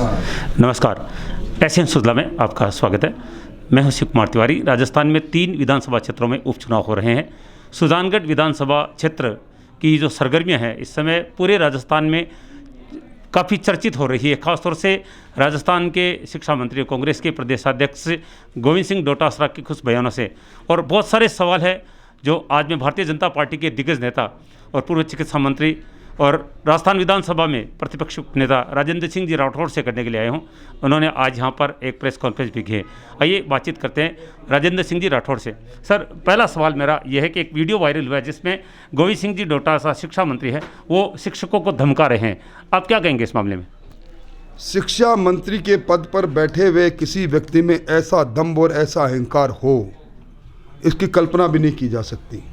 नमस्कार। एशियन सुजला में आपका स्वागत है। मैं हूं शिव कुमार तिवारी। राजस्थान में 3 विधानसभा क्षेत्रों में उपचुनाव हो रहे हैं। सुजानगढ़ विधानसभा क्षेत्र की जो सरगर्मियां हैं इस समय पूरे राजस्थान में काफ़ी चर्चित हो रही है, खासतौर से राजस्थान के शिक्षा मंत्री कांग्रेस के प्रदेशाध्यक्ष गोविंद सिंह डोटासरा के कुछ बयानों से, और बहुत सारे सवाल है जो आज मैं भारतीय जनता पार्टी के दिग्गज नेता और पूर्व चिकित्सा मंत्री और राजस्थान विधानसभा में प्रतिपक्ष नेता राजेंद्र सिंह जी राठौड़ से करने के लिए आए हूं। उन्होंने आज यहां पर एक प्रेस कॉन्फ्रेंस भी की है। आइए बातचीत करते हैं राजेंद्र सिंह जी राठौड़ से। सर, पहला सवाल मेरा यह है कि एक वीडियो वायरल हुआ है जिसमें गोविंद सिंह जी डोटासरा शिक्षा मंत्री है, वो शिक्षकों को धमका रहे हैं। आप क्या कहेंगे इस मामले में? शिक्षा मंत्री के पद पर बैठे हुए किसी व्यक्ति में ऐसा दम्भ और ऐसा अहंकार हो, इसकी कल्पना भी नहीं की जा सकती।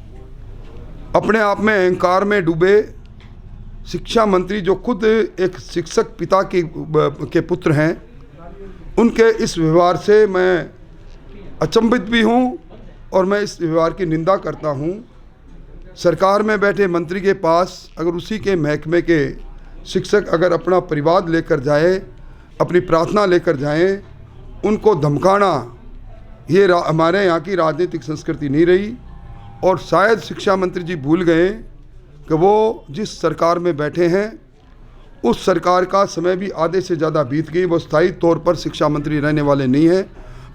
अपने आप में अहंकार में डूबे शिक्षा मंत्री, जो खुद एक शिक्षक पिता के पुत्र हैं, उनके इस व्यवहार से मैं अचंभित भी हूं और मैं इस व्यवहार की निंदा करता हूं। सरकार में बैठे मंत्री के पास अगर उसी के महकमे के शिक्षक अगर अपना परिवार लेकर जाए, अपनी प्रार्थना लेकर जाएं, उनको धमकाना ये हमारे यहाँ की राजनीतिक संस्कृति नहीं रही। और शायद शिक्षा मंत्री जी भूल गए कि वो जिस सरकार में बैठे हैं उस सरकार का समय भी आधे से ज़्यादा बीत गई। वो स्थायी तौर पर शिक्षा मंत्री रहने वाले नहीं हैं,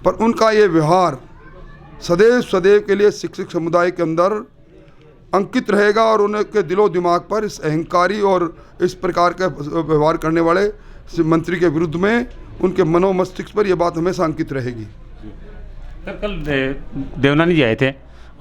पर उनका ये व्यवहार सदैव के लिए शिक्षक समुदाय के अंदर अंकित रहेगा और उनके दिलो दिमाग पर इस अहंकारी और इस प्रकार का व्यवहार करने वाले मंत्री के विरुद्ध में उनके मनोमस्तिष्क पर यह बात हमेशा अंकित रहेगी। सर, कल देवनानी जी आए थे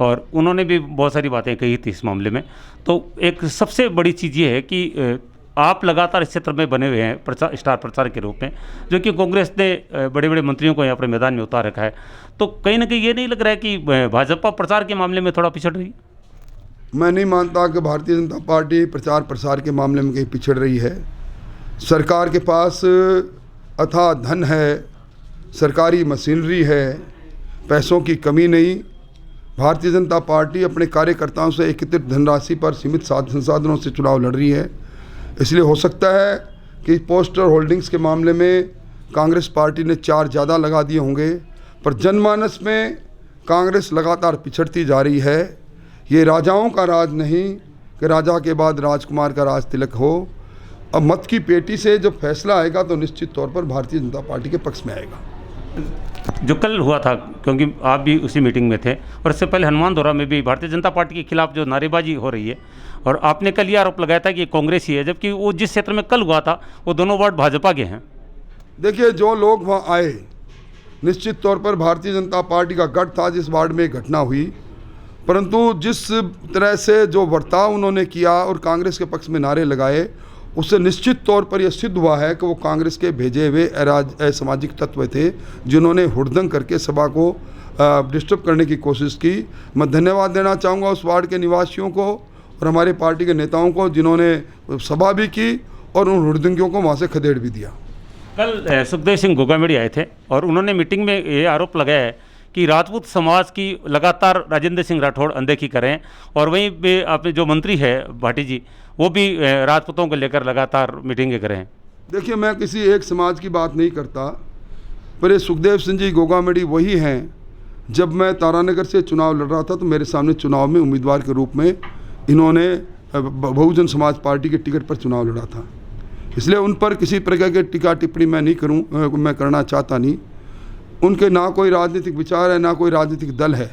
और उन्होंने भी बहुत सारी बातें कही थी इस मामले में। तो एक सबसे बड़ी चीज़ ये है कि आप लगातार इस क्षेत्र में बने हुए हैं स्टार प्रचारक के रूप में, जो कि कांग्रेस ने बड़े बड़े मंत्रियों को यहाँ पर मैदान में उतार रखा है। तो कहीं ना कहीं ये नहीं लग रहा है कि भाजपा प्रचार के मामले में थोड़ा पिछड़ रही? मैं नहीं मानता कि भारतीय जनता पार्टी प्रचार प्रसार के मामले में कहीं पिछड़ रही है। सरकार के पास अथाह धन है, सरकारी मशीनरी है, पैसों की कमी नहीं। भारतीय जनता पार्टी अपने कार्यकर्ताओं से एकत्रित धनराशि पर सीमित संसाधनों से चुनाव लड़ रही है। इसलिए हो सकता है कि पोस्टर होल्डिंग्स के मामले में कांग्रेस पार्टी ने 4 ज़्यादा लगा दिए होंगे, पर जनमानस में कांग्रेस लगातार पिछड़ती जा रही है। ये राजाओं का राज नहीं कि राजा के बाद राजकुमार का राज तिलक हो। अब मत की पेटी से जब फैसला आएगा तो निश्चित तौर पर भारतीय जनता पार्टी के पक्ष में आएगा। जो कल हुआ था, क्योंकि आप भी उसी मीटिंग में थे, और इससे पहले हनुमान दौरा में भी भारतीय जनता पार्टी के खिलाफ जो नारेबाजी हो रही है, और आपने कल ये आरोप लगाया था कि कांग्रेस ही है, जबकि वो जिस क्षेत्र में कल हुआ था वो दोनों वार्ड भाजपा के हैं। देखिए, जो लोग वहाँ आए, निश्चित तौर पर भारतीय जनता पार्टी का गढ़ था जिस वार्ड में घटना हुई, परंतु जिस तरह से जो बर्ताव उन्होंने किया और कांग्रेस के पक्ष में नारे लगाए, उससे निश्चित तौर पर यह सिद्ध हुआ है कि वो कांग्रेस के भेजे हुए असामाजिक तत्व थे जिन्होंने हुड़दंग करके सभा को डिस्टर्ब करने की कोशिश की। मैं धन्यवाद देना चाहूँगा उस वार्ड के निवासियों को और हमारे पार्टी के नेताओं को जिन्होंने सभा भी की और उन हुड़दंगियों को वहाँ से खदेड़ भी दिया। कल सुखदेव सिंह गोगामेड़ी आए थे और उन्होंने मीटिंग में ये आरोप लगाया है कि राजपूत समाज की लगातार राजेंद्र सिंह राठौड़ अनदेखी करें, और वहीं पे आपने जो मंत्री है भाटी जी, वो भी राजपूतों को लेकर लगातार मीटिंगें करें। देखिए, मैं किसी एक समाज की बात नहीं करता, पर ये सुखदेव सिंह जी गोगामेड़ी वही हैं। जब मैं तारानगर से चुनाव लड़ रहा था तो मेरे सामने चुनाव में उम्मीदवार के रूप में इन्होंने बहुजन समाज पार्टी के टिकट पर चुनाव लड़ा था। इसलिए उन पर किसी प्रकार की टीका टिप्पणी मैं करना चाहता नहीं। उनके ना कोई राजनीतिक विचार है, ना कोई राजनीतिक दल है।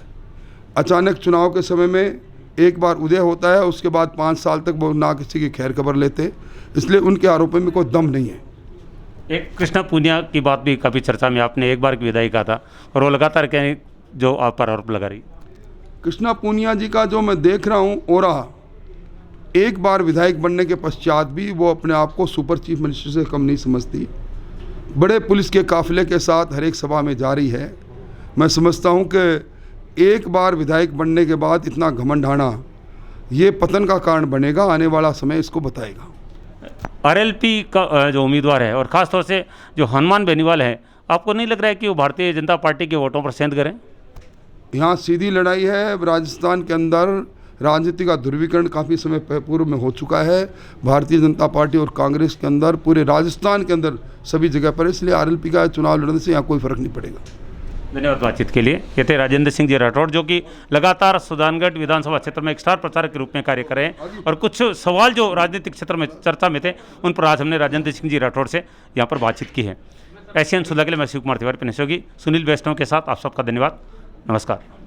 अचानक चुनाव के समय में एक बार उदय होता है, उसके बाद 5 साल तक वो ना किसी की खैर खबर लेते, इसलिए उनके आरोपों में कोई दम नहीं है। एक कृष्णा पूनिया की बात भी काफ़ी चर्चा में, आपने एक बार की विदाई कहा था और वो लगातार कहें जो आप पर आरोप लगा रही। कृष्णा पूनिया जी का जो मैं देख रहा हूँ ओरा, एक बार विधायक बनने के पश्चात भी वो अपने आप को सुपर चीफ मिनिस्टर से कम नहीं समझती। बड़े पुलिस के काफिले के साथ हर एक सभा में जा रही है। मैं समझता हूं कि एक बार विधायक बनने के बाद इतना घमंड आना ये पतन का कारण बनेगा। आने वाला समय इसको बताएगा। आरएलपी का जो उम्मीदवार है और ख़ास तौर से जो हनुमान बेनीवाल है, आपको नहीं लग रहा है कि वो भारतीय जनता पार्टी के वोटों पर सेंध करें? यहाँ सीधी लड़ाई है। राजस्थान के अंदर राजनीति का ध्रुवीकरण काफ़ी समय पूर्व में हो चुका है भारतीय जनता पार्टी और कांग्रेस के अंदर, पूरे राजस्थान के अंदर सभी जगह पर। इसलिए आरएलपी का चुनाव लड़ने से यहाँ कोई फर्क नहीं पड़ेगा। धन्यवाद बातचीत के लिए। ये थे राजेंद्र सिंह जी राठौड़, जो कि लगातार सुजानगढ़ विधानसभा क्षेत्र में एक स्टार प्रचारक के रूप में कार्य कर रहे हैं, और कुछ सवाल जो राजनीतिक क्षेत्र में चर्चा में थे उन पर आज हमने राजेंद्र सिंह जी राठौड़ से यहाँ पर बातचीत की है। एशियन सुधा के लिए मैं शिव कुमार तिवारी, पेश होगी सुनील वैष्णव के साथ। आप सबका धन्यवाद, नमस्कार।